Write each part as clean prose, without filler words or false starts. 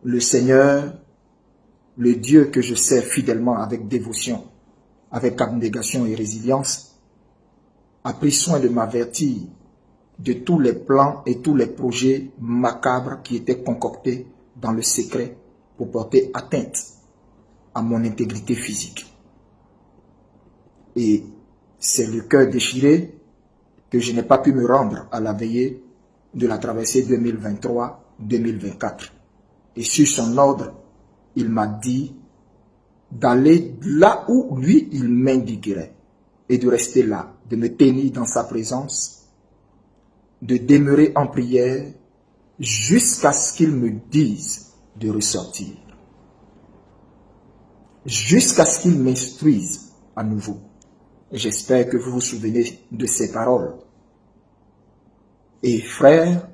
le Seigneur, le Dieu que je sers fidèlement avec dévotion, avec abnégation et résilience, a pris soin de m'avertir de tous les plans et tous les projets macabres qui étaient concoctés dans le secret pour porter atteinte à mon intégrité physique. Et c'est le cœur déchiré que je n'ai pas pu me rendre à la veillée de la traversée 2023-2024. Et sur son ordre, il m'a dit d'aller là où lui, il m'indiquerait et de rester là, de me tenir dans sa présence, de demeurer en prière jusqu'à ce qu'il me dise de ressortir, jusqu'à ce qu'il m'instruise à nouveau. J'espère que vous vous souvenez de ces paroles. Et frères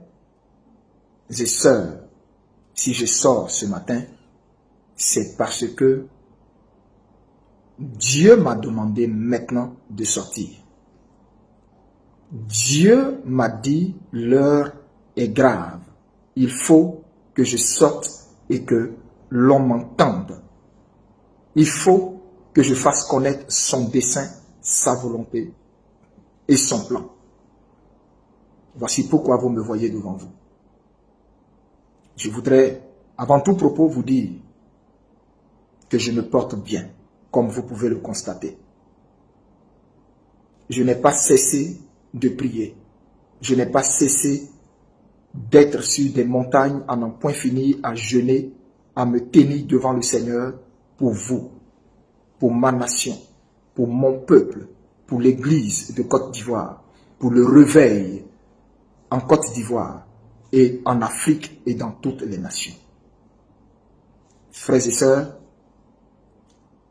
et sœurs, si je sors ce matin, c'est parce que Dieu m'a demandé maintenant de sortir. Dieu m'a dit, l'heure est grave. Il faut que je sorte et que l'on m'entende. Il faut que je fasse connaître son dessein, sa volonté et son plan. Voici pourquoi vous me voyez devant vous. Je voudrais, avant tout propos, vous dire que je me porte bien, comme vous pouvez le constater. Je n'ai pas cessé de prier. Je n'ai pas cessé d'être sur des montagnes à n'en point finir, à jeûner, à me tenir devant le Seigneur pour vous, pour ma nation, pour mon peuple, pour l'Église de Côte d'Ivoire, pour le réveil en Côte d'Ivoire et en Afrique et dans toutes les nations. Frères et sœurs,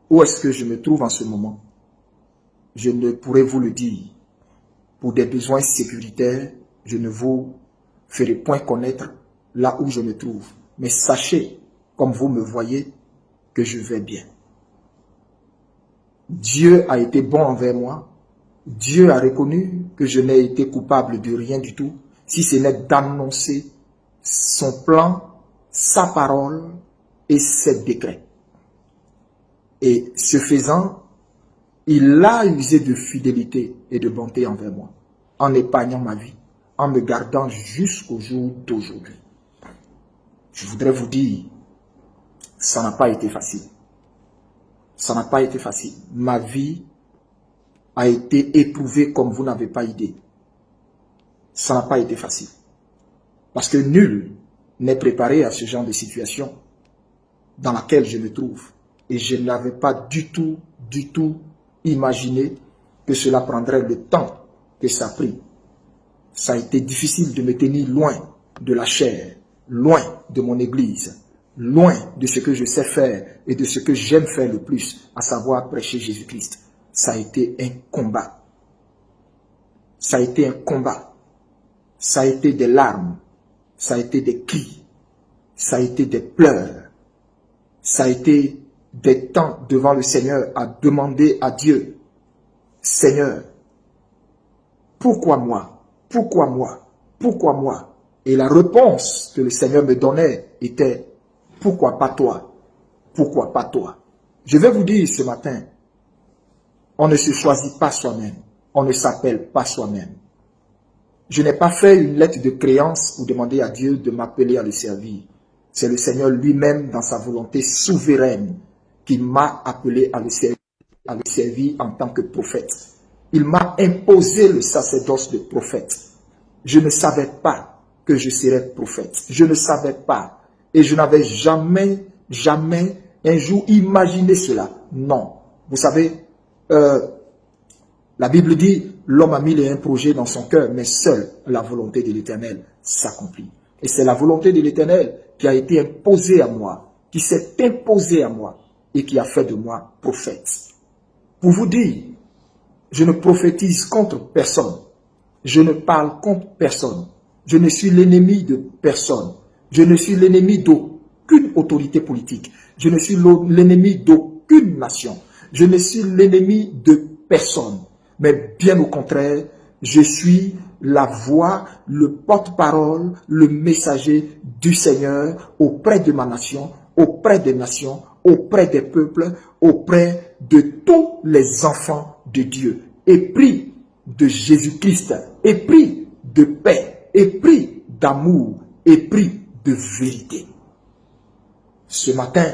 où est-ce que je me trouve en ce moment? Je ne pourrais vous le dire. Pour des besoins sécuritaires, je ne vous ferai point connaître là où je me trouve. Mais sachez, comme vous me voyez, que je vais bien. Dieu a été bon envers moi. Dieu a reconnu que je n'ai été coupable de rien du tout, si ce n'est d'annoncer son plan, sa parole et ses décrets. Et ce faisant, il a usé de fidélité et de bonté envers moi, en épargnant ma vie, en me gardant jusqu'au jour d'aujourd'hui. Je voudrais vous dire, ça n'a pas été facile. Ça n'a pas été facile. Ma vie a été éprouvée comme vous n'avez pas idée. Ça n'a pas été facile. Parce que nul n'est préparé à ce genre de situation dans laquelle je me trouve. Et je n'avais pas du tout imaginé que cela prendrait le temps que ça a pris. Ça a été difficile de me tenir loin de la chair, loin de mon église, loin de ce que je sais faire et de ce que j'aime faire le plus, à savoir prêcher Jésus-Christ. Ça a été un combat. Ça a été un combat. Ça a été des larmes. Ça a été des cris. Ça a été des pleurs. Ça a été des temps devant le Seigneur à demander à Dieu, Seigneur, pourquoi moi? Pourquoi moi? Pourquoi moi? Et la réponse que le Seigneur me donnait était, pourquoi pas toi? Pourquoi pas toi? Je vais vous dire ce matin, on ne se choisit pas soi-même, on ne s'appelle pas soi-même. Je n'ai pas fait une lettre de créance pour demander à Dieu de m'appeler à le servir. C'est le Seigneur lui-même, dans sa volonté souveraine, qui m'a appelé à le servir en tant que prophète. Il m'a imposé le sacerdoce de prophète. Je ne savais pas que je serais prophète. Je ne savais pas. Et je n'avais jamais un jour imaginé cela. Non. Vous savez, la Bible dit, l'homme a mis un projet dans son cœur, mais seule la volonté de l'Éternel s'accomplit. Et c'est la volonté de l'Éternel qui a été imposée à moi, qui s'est imposée à moi et qui a fait de moi prophète. Pour vous dire, je ne prophétise contre personne. Je ne parle contre personne. Je ne suis l'ennemi de personne. Je ne suis l'ennemi d'aucune autorité politique. Je ne suis l'ennemi d'aucune nation. Je ne suis l'ennemi de personne. Mais bien au contraire, je suis la voix, le porte-parole, le messager du Seigneur auprès de ma nation, auprès des nations, auprès des peuples, auprès de tous les enfants de Dieu. Épris de Jésus-Christ, épris de paix, épris d'amour, épris de vérité. Ce matin,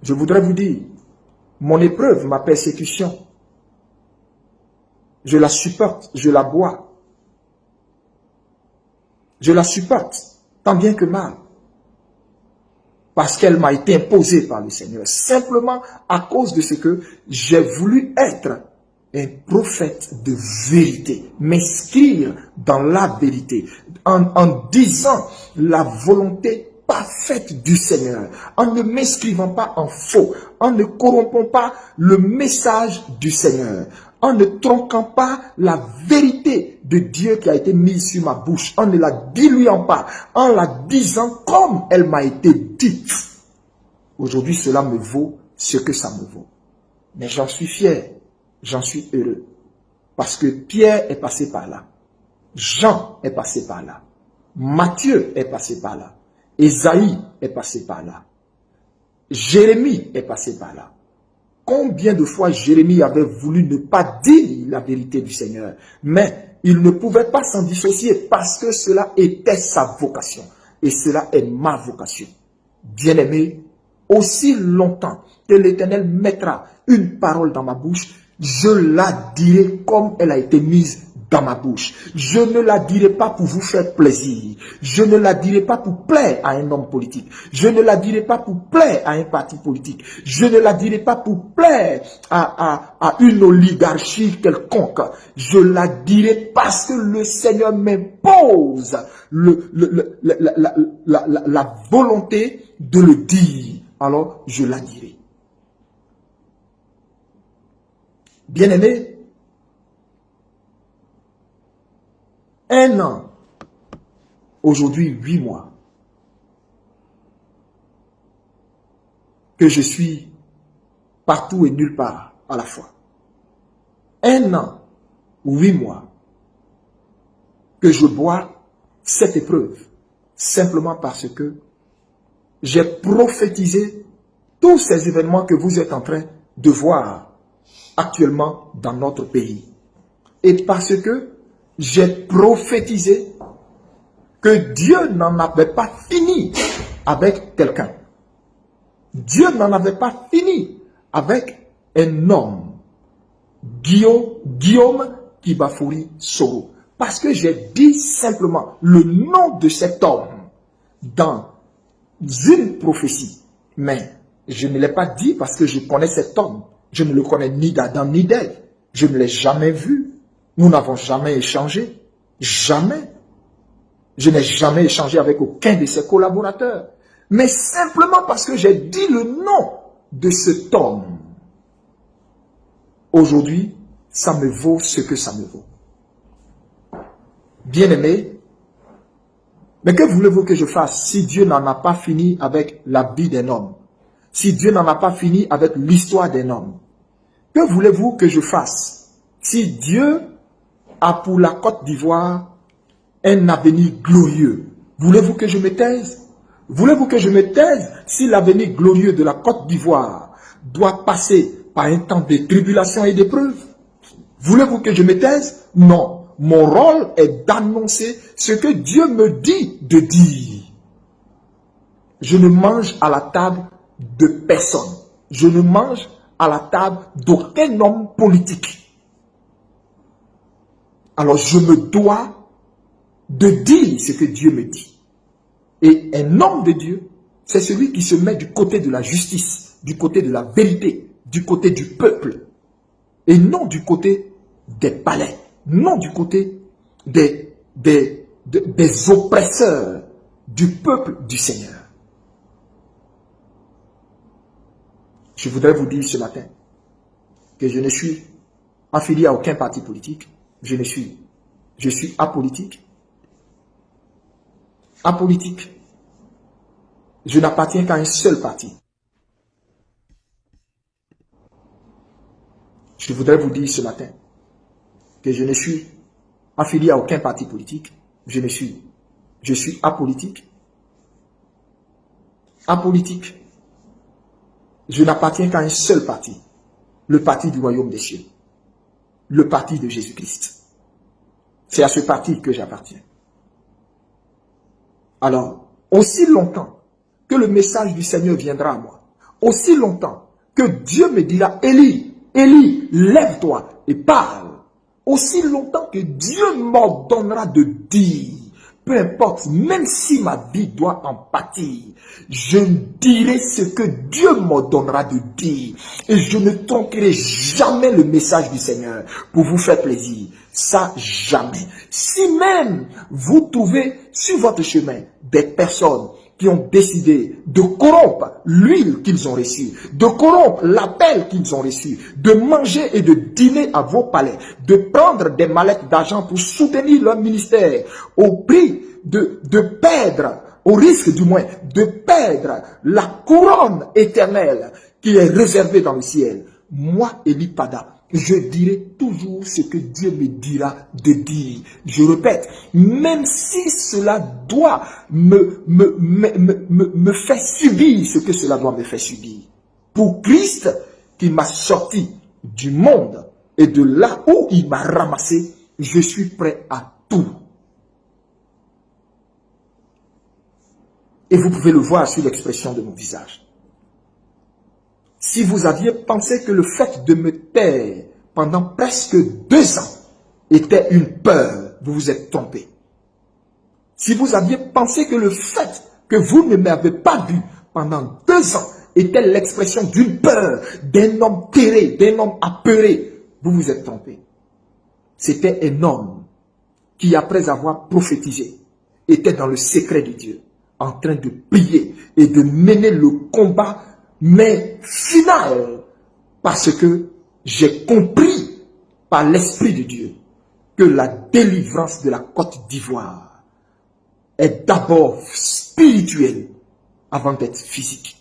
je voudrais vous dire, mon épreuve, ma persécution, je la supporte, je la bois. Je la supporte, tant bien que mal. Parce qu'elle m'a été imposée par le Seigneur. Simplement à cause de ce que j'ai voulu être un prophète de vérité. M'inscrire dans la vérité. En disant la volonté parfaite du Seigneur. En ne m'inscrivant pas en faux. En ne corrompant pas le message du Seigneur. En ne tronquant pas la vérité de Dieu qui a été mise sur ma bouche, en ne la diluant pas, en la disant comme elle m'a été dite. Aujourd'hui, cela me vaut ce que ça me vaut. Mais j'en suis fier, j'en suis heureux. Parce que Pierre est passé par là, Jean est passé par là, Matthieu est passé par là, Ésaïe est passé par là, Jérémie est passé par là. Combien de fois Jérémie avait voulu ne pas dire la vérité du Seigneur, mais il ne pouvait pas s'en dissocier parce que cela était sa vocation. Et cela est ma vocation. Bien-aimé, aussi longtemps que l'Éternel mettra une parole dans ma bouche, je la dirai comme elle a été mise dans ma bouche. Je ne la dirai pas pour vous faire plaisir. Je ne la dirai pas pour plaire à un homme politique. Je ne la dirai pas pour plaire à un parti politique. Je ne la dirai pas pour plaire à une oligarchie quelconque. Je la dirai parce que le Seigneur m'impose la volonté de le dire. Alors, je la dirai. Bien-aimé, 1 an, aujourd'hui 8 mois, que je suis partout et nulle part à la fois. 1 an, 8 mois, que je bois cette épreuve, simplement parce que j'ai prophétisé tous ces événements que vous êtes en train de voir actuellement dans notre pays. Et parce que j'ai prophétisé que Dieu n'en avait pas fini avec quelqu'un. Dieu n'en avait pas fini avec un homme, Guillaume Kibafouri Soro. Parce que j'ai dit simplement le nom de cet homme dans une prophétie. Mais je ne l'ai pas dit parce que je connais cet homme. Je ne le connais ni d'Adam ni d'Ève. Je ne l'ai jamais vu. Nous n'avons jamais échangé. Jamais. Je n'ai jamais échangé avec aucun de ses collaborateurs. Mais simplement parce que j'ai dit le nom de cet homme. Aujourd'hui, ça me vaut ce que ça me vaut. Bien-aimé, mais que voulez-vous que je fasse si Dieu n'en a pas fini avec la vie d'un homme? Si Dieu n'en a pas fini avec l'histoire d'un homme? Que voulez-vous que je fasse si Dieu a pour la Côte d'Ivoire un avenir glorieux? Voulez-vous que je me taise? Voulez-vous que je me taise si l'avenir glorieux de la Côte d'Ivoire doit passer par un temps de tribulation et d'épreuve? Voulez-vous que je me taise? Non. Mon rôle est d'annoncer ce que Dieu me dit de dire. Je ne mange à la table de personne. Je ne mange à la table d'aucun homme politique. Alors je me dois de dire ce que Dieu me dit. Et un homme de Dieu, c'est celui qui se met du côté de la justice, du côté de la vérité, du côté du peuple, et non du côté des palais, non du côté des oppresseurs du peuple du Seigneur. Je voudrais vous dire ce matin que je ne suis affilié à aucun parti politique. Je suis apolitique. Apolitique. Je n'appartiens qu'à un seul parti. Je voudrais vous dire ce matin que je ne suis affilié à aucun parti politique. Je suis apolitique. Apolitique. Je n'appartiens qu'à un seul parti. Le parti du royaume des cieux. Le parti de Jésus-Christ. C'est à ce parti que j'appartiens. Alors, aussi longtemps que le message du Seigneur viendra à moi, aussi longtemps que Dieu me dira, Élie, Élie, lève-toi et parle, aussi longtemps que Dieu m'ordonnera de dire, peu importe, même si ma vie doit en pâtir, je dirai ce que Dieu m'ordonnera de dire. Et je ne tromperai jamais le message du Seigneur pour vous faire plaisir. Ça, jamais. Si même vous trouvez sur votre chemin des personnes qui ont décidé de corrompre l'huile qu'ils ont reçue, de corrompre l'appel qu'ils ont reçu, de manger et de dîner à vos palais, de prendre des mallettes d'argent pour soutenir leur ministère au prix de perdre, au risque du moins, de perdre la couronne éternelle qui est réservée dans le ciel. Moi, Élie Pada, je dirai toujours ce que Dieu me dira de dire. Je répète, même si cela doit me faire subir ce que cela doit me faire subir. Pour Christ qui m'a sorti du monde et de là où il m'a ramassé, je suis prêt à tout. Et vous pouvez le voir sur l'expression de mon visage. Si vous aviez pensé que le fait de me taire pendant presque 2 ans était une peur, vous vous êtes trompé. Si vous aviez pensé que le fait que vous ne m'avez pas vu pendant 2 ans était l'expression d'une peur, d'un homme terré, d'un homme apeuré, vous vous êtes trompé. C'était un homme qui, après avoir prophétisé, était dans le secret de Dieu, en train de prier et de mener le combat, mais final, parce que j'ai compris par l'Esprit de Dieu que la délivrance de la Côte d'Ivoire est d'abord spirituelle avant d'être physique.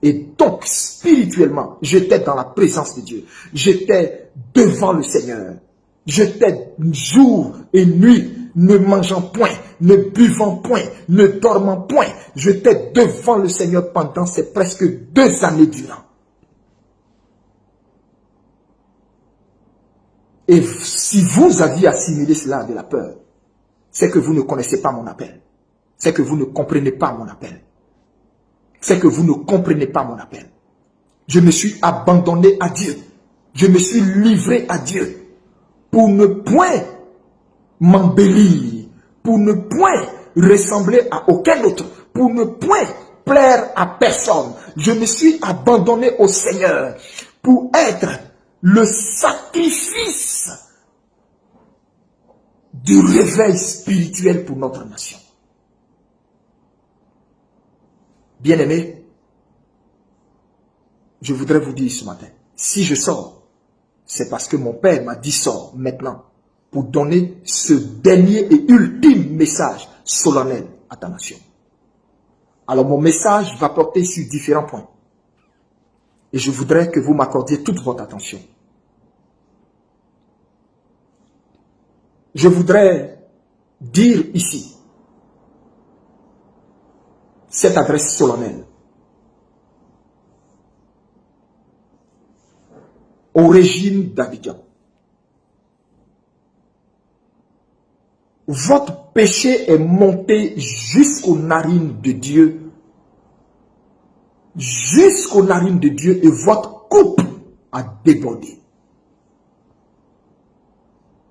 Et donc, spirituellement, j'étais dans la présence de Dieu. J'étais devant le Seigneur. J'étais jour et nuit, ne mangeant point, ne buvant point, ne dormant point. J'étais devant le Seigneur pendant ces presque 2 années durant. Et si vous aviez assimilé cela de la peur, c'est que vous ne connaissez pas mon appel. C'est que vous ne comprenez pas mon appel. C'est que vous ne comprenez pas mon appel. Je me suis abandonné à Dieu. Je me suis livré à Dieu pour ne point m'embellir, pour ne point ressembler à aucun autre, pour ne point plaire à personne. Je me suis abandonné au Seigneur pour être le sacrifice du réveil spirituel pour notre nation. Bien-aimés, je voudrais vous dire ce matin, si je sors, c'est parce que mon Père m'a dit sors maintenant pour donner ce dernier et ultime message solennel à ta nation. Alors mon message va porter sur différents points. Et je voudrais que vous m'accordiez toute votre attention. Je voudrais dire ici cette adresse solennelle au régime d'Abidjan. Votre péché est monté jusqu'aux narines de Dieu. Jusqu'aux narines de Dieu et votre coupe a débordé.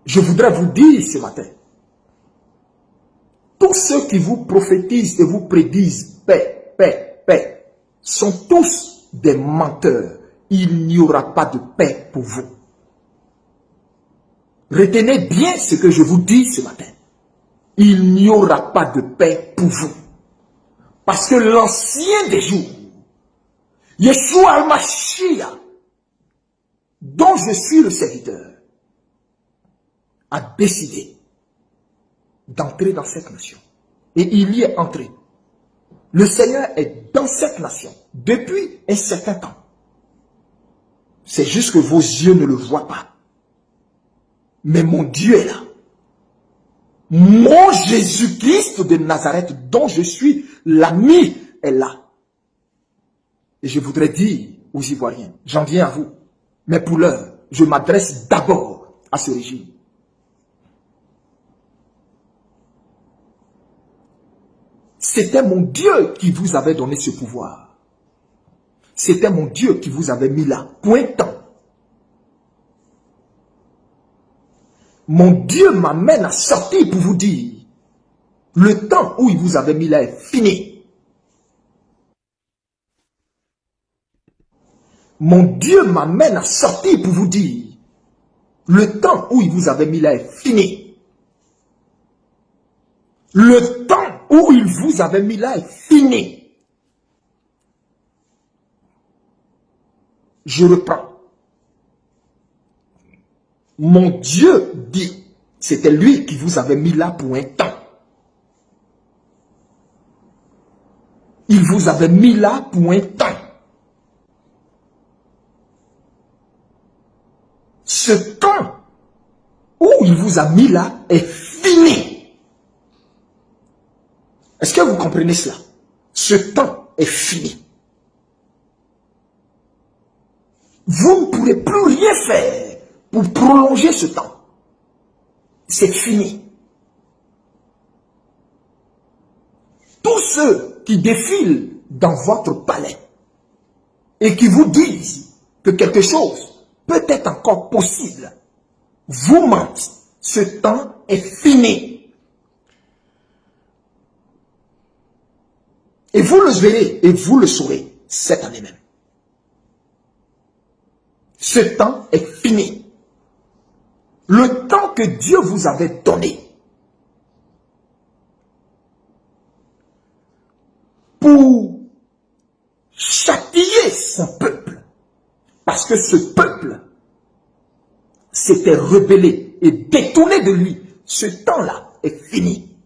Je voudrais vous dire ce matin, tous ceux qui vous prophétisent et vous prédisent paix, paix, paix, sont tous des menteurs. Il n'y aura pas de paix pour vous. Retenez bien ce que je vous dis ce matin. Il n'y aura pas de paix pour vous. Parce que l'ancien des jours, Yeshua al-Mashiach, dont je suis le serviteur, a décidé d'entrer dans cette nation. Et il y est entré. Le Seigneur est dans cette nation depuis un certain temps. C'est juste que vos yeux ne le voient pas. Mais mon Dieu est là. Mon Jésus-Christ de Nazareth, dont je suis l'ami, est là. Et je voudrais dire aux Ivoiriens, j'en viens à vous, mais pour l'heure, je m'adresse d'abord à ce régime. C'était mon Dieu qui vous avait donné ce pouvoir. C'était mon Dieu qui vous avait mis là, pointant. Mon Dieu m'amène à sortir pour vous dire, le temps où il vous avait mis là est fini. Mon Dieu m'amène à sortir pour vous dire, le temps où il vous avait mis là est fini. Le temps où il vous avait mis là est fini. Je reprends. Mon Dieu dit, c'était lui qui vous avait mis là pour un temps. Il vous avait mis là pour un temps. Ce temps où il vous a mis là est fini. Est-ce que vous comprenez cela? Ce temps est fini. Vous ne pourrez plus rien faire pour prolonger ce temps. C'est fini. Tous ceux qui défilent dans votre palais et qui vous disent que quelque chose peut être encore possible, vous mentent. Ce temps est fini. Et vous le verrez et vous le saurez cette année même. Ce temps est fini. Le temps que Dieu vous avait donné pour châtier son peuple, parce que ce peuple s'était rebellé et détourné de lui, ce temps-là est fini.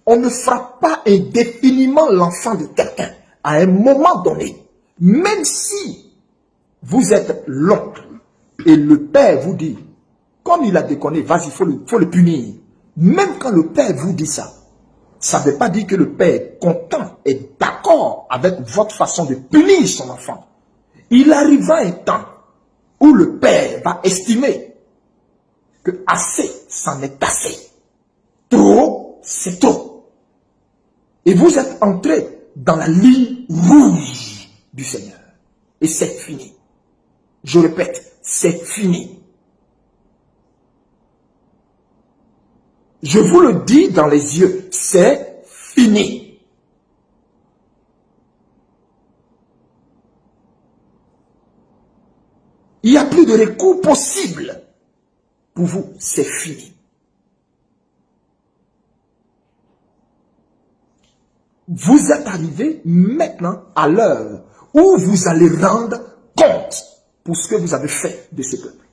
On ne frappe pas indéfiniment l'enfant de quelqu'un à un moment donné, même si vous êtes l'oncle et le père vous dit, comme il a déconné, vas-y, faut le punir. Même quand le père vous dit ça, ça ne veut pas dire que le père est content et d'accord avec votre façon de punir son enfant. Il arrivera un temps où le père va estimer que assez, c'en est assez. Trop, c'est trop. Et vous êtes entré dans la ligne rouge du Seigneur. Et c'est fini. Je répète, c'est fini. Je vous le dis dans les yeux, c'est fini. Il n'y a plus de recours possible. Pour vous, c'est fini. Vous êtes arrivé maintenant à l'heure où vous allez rendre compte pour ce que vous avez fait de ce peuple.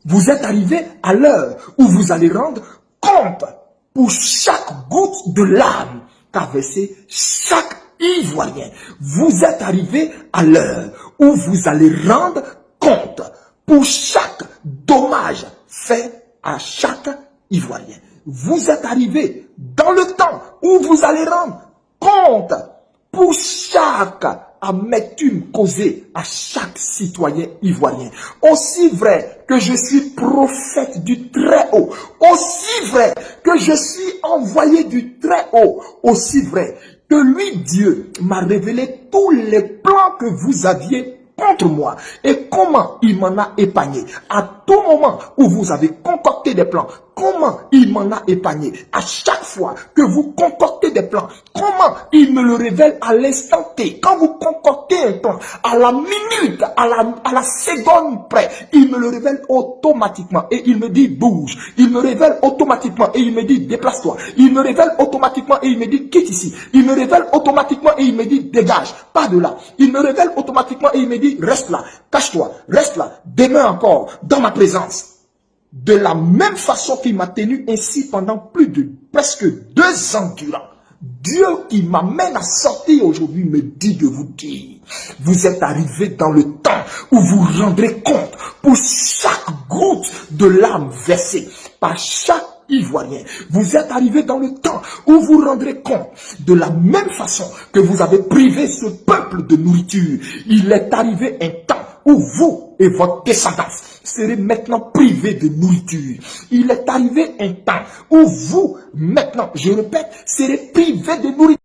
Vous êtes arrivé à l'heure où vous allez rendre compte pour chaque goutte de larmes qu'a versé chaque Ivoirien. Vous êtes arrivé à l'heure où vous allez rendre compte pour chaque dommage fait à chaque Ivoirien. Vous êtes arrivé dans le temps où vous allez rendre compte pour chaque amertume causée à chaque citoyen ivoirien. Aussi vrai que je suis prophète du Très-Haut, aussi vrai que je suis envoyé du Très-Haut, aussi vrai que lui, Dieu, m'a révélé tous les plans que vous aviez contre moi et comment il m'en a épargné. À tout moment où vous avez concocté des plans, comment il m'en a épargné. À chaque fois que vous concoctez des plans, comment il me le révèle à l'instant T. Quand vous concoctez un plan, à la minute, à la seconde près, il me le révèle automatiquement et il me dit bouge. Il me révèle automatiquement et il me dit déplace-toi. Il me révèle automatiquement et il me dit quitte ici. Il me révèle automatiquement et il me dit dégage, pas de là. Il me révèle automatiquement et il me dit reste là, cache-toi, reste là, demeure encore dans ma présence. De la même façon qu'il m'a tenu ainsi pendant plus de presque 2 ans durant. Dieu qui m'amène à sortir aujourd'hui me dit de vous dire, vous êtes arrivé dans le temps où vous rendrez compte pour chaque goutte de larmes versée par chaque ivoiriens. Vous êtes arrivés dans le temps où vous vous rendrez compte de la même façon que vous avez privé ce peuple de nourriture. Il est arrivé un temps où vous et votre descendance serez maintenant privés de nourriture. Il est arrivé un temps où vous, maintenant, je répète, serez privés de nourriture.